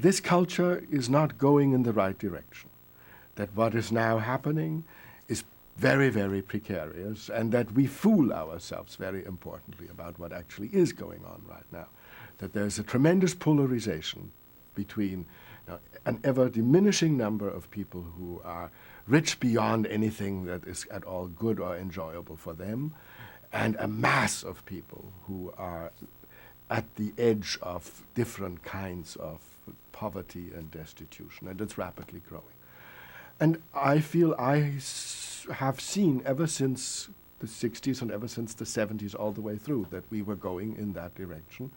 this culture is not going in the right direction, that what is now happening is very, very precarious, and that we fool ourselves very importantly about what actually is going on right now, that there's a tremendous polarization between an ever-diminishing number of people who are rich beyond anything that is at all good or enjoyable for them, and a mass of people who are at the edge of different kinds of poverty and destitution, and it's rapidly growing. And I feel I have seen ever since the 60s and ever since the 70s all the way through that we were going in that direction.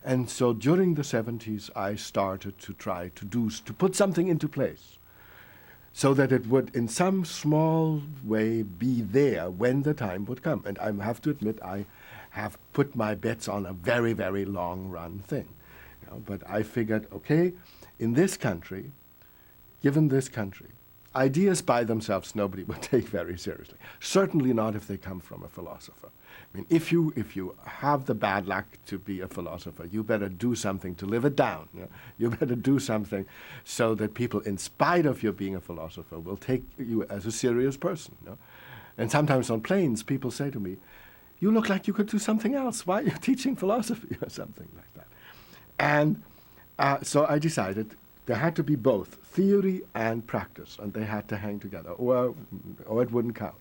And so during the 70s, I started to try to put something into place so that it would in some small way be there when the time would come. And I have to admit, I have put my bets on a very, very long run thing. But I figured, okay, in this country, given this country, ideas by themselves nobody would take very seriously. Certainly not if they come from a philosopher. I mean, if you have the bad luck to be a philosopher, you better do something to live it down. You better do something so that people, in spite of your being a philosopher, will take you as a serious person. And sometimes on planes, people say to me, "You look like you could do something else. Why are you teaching philosophy?" or something like that. And so I decided there had to be both theory and practice, and they had to hang together, or it wouldn't count.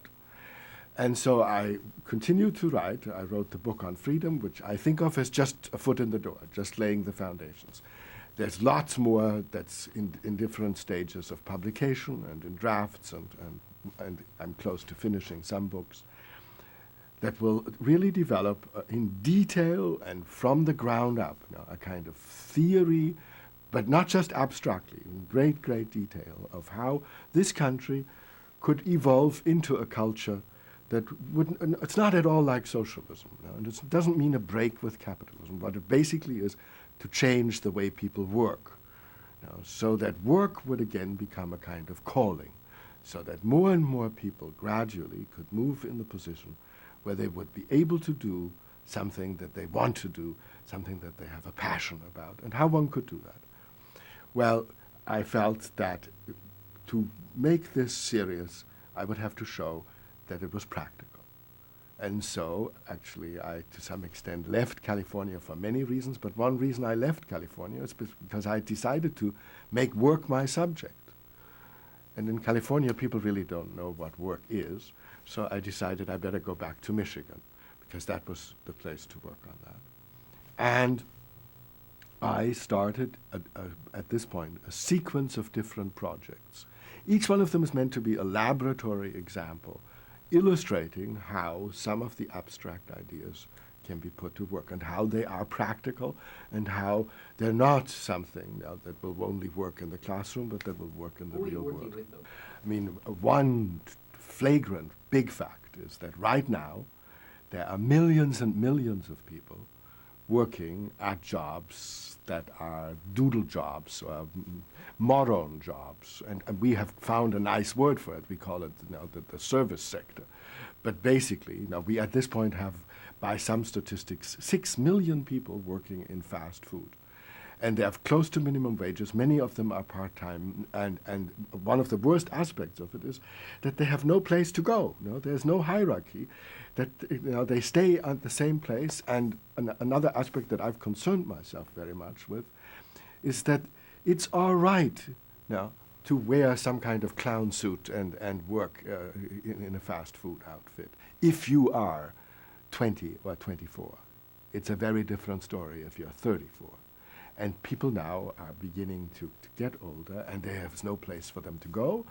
And so I continued to write. I wrote the book on freedom, which I think of as just a foot in the door, just laying the foundations. There's lots more that's in different stages of publication and in drafts, and I'm close to finishing some books that will really develop in detail and from the ground up a kind of theory, but not just abstractly, in great, great detail of how this country could evolve into a culture that wouldn't, it's not at all like socialism. And it doesn't mean a break with capitalism. What it basically is to change the way people work, so that work would again become a kind of calling, so that more and more people gradually could move in the position where they would be able to do something that they want to do, something that they have a passion about, and how one could do that. Well, I felt that to make this serious, I would have to show that it was practical. And so, actually, I, to some extent, left California for many reasons, but one reason I left California is because I decided to make work my subject. And in California, people really don't know what work is, so I decided I better go back to Michigan, because that was the place to work on that. And I started, at this point, a sequence of different projects. Each one of them is meant to be a laboratory example, illustrating how some of the abstract ideas can be put to work, and how they are practical, and how they're not something that will only work in the classroom, but that will work in the real world. I mean, one flagrant big fact is that right now there are millions and millions of people working at jobs that are doodle jobs or moron jobs. And we have found a nice word for it. We call it the service sector. But basically, we at this point have, by some statistics, 6 million people working in fast food. And they have close to minimum wages. Many of them are part-time. And one of the worst aspects of it is that they have no place to go. There's no hierarchy. That they stay at the same place. And another aspect that I've concerned myself very much with is that it's all right now to wear some kind of clown suit and work in a fast food outfit if you are 20 or 24. It's a very different story if you're 34. And people now are beginning to get older, and there's no place for them to go.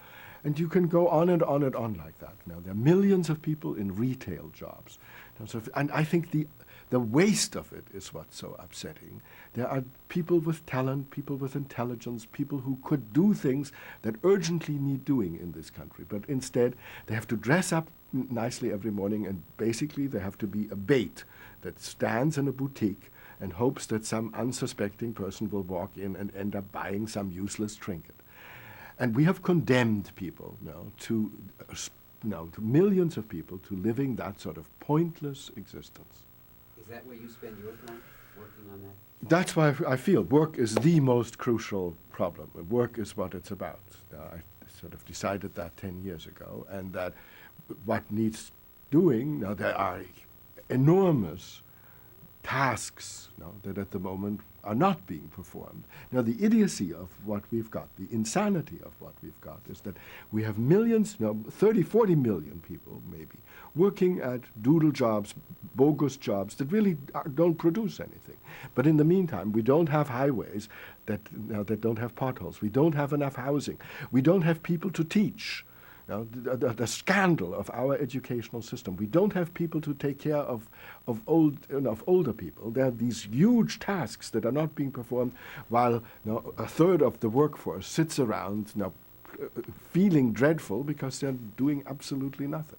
And you can go on and on and on like that. Now, there are millions of people in retail jobs. And I think the waste of it is what's so upsetting. There are people with talent, people with intelligence, people who could do things that urgently need doing in this country. But instead, they have to dress up nicely every morning, and basically they have to be a bait that stands in a boutique and hopes that some unsuspecting person will walk in and end up buying some useless trinket. And we have condemned people to millions of people to living that sort of pointless existence. Is that where you spend your time? working on that? That's why I feel work is the most crucial problem. Work is what it's about. I sort of decided that 10 years ago, and that what needs doing, now there are enormous tasks that at the moment are not being performed. Now, the idiocy of what we've got, the insanity of what we've got, is that we have millions, 30, 40 million people maybe, working at doodle jobs, bogus jobs that really don't produce anything. But in the meantime, we don't have highways that don't have potholes. We don't have enough housing. We don't have people to teach. The scandal of our educational system. We don't have people to take care of older people. There are these huge tasks that are not being performed, while a third of the workforce sits around feeling dreadful because they're doing absolutely nothing.